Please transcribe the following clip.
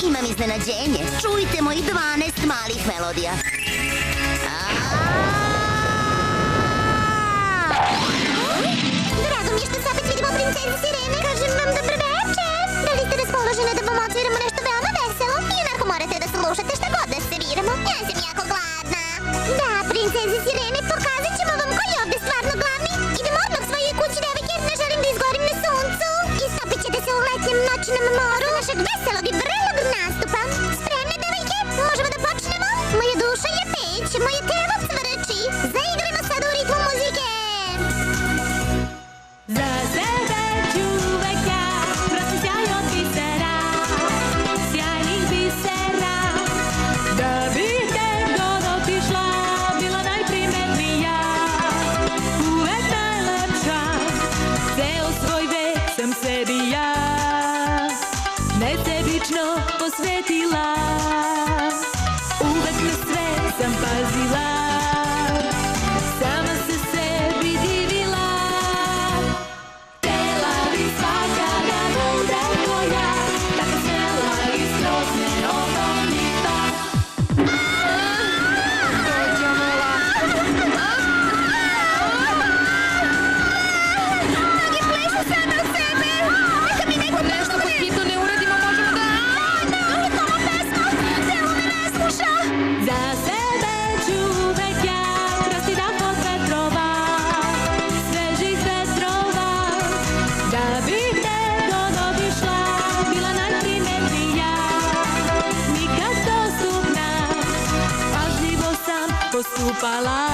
Imam iznenađenje. Čujte mojih 12 malih melodija. Drago mi je što se opet vidimo, princezi Sirene. Kažem vam dobro večer. Da li ste raspoložene da vam odsviramo nešto veoma veselo? I onako morate da slušate šta god da serviramo. Ja sam jako gladna. Da, princezi Sirene, pokazat ćemo vam ko je ovde stvarno glavni. Idemo odmah svojoj kući, devojke. Ne želim da izgorim na suncu. Istopit ćete se u letnjem noćnom moru našeg veselog i vrelog nastupa. Spremne, devojke? Možemo da počnemo? Moja duša je peć, moje telo cvrči. Zaigrajmo sad u ritmu muzike. Za sebe ću uvek ja prosti sjaj od bisera, sjajnih bisera. Da bi te god otišla, bila najprimetnija, uvek najlepša. Ceo svoj vek sam sebi ja nesebično posvetila. Uvek na sve sam pazila, sama se sebi divila. Htela bi svaka da bude tvoja, tako smela i skroz neoronita. Mnogi plešu sada od sebe. Neka mi neko Nešto pod hitno ne uradimo, možemo da... ne, ova pesma, celo me ne sluša. Za sebe ću uvek ja prosti dah od vetrova, svežih vetrova. Da bi te god obišla, bila najprimetnija, nikad dostupna, pažljivo sam postupala.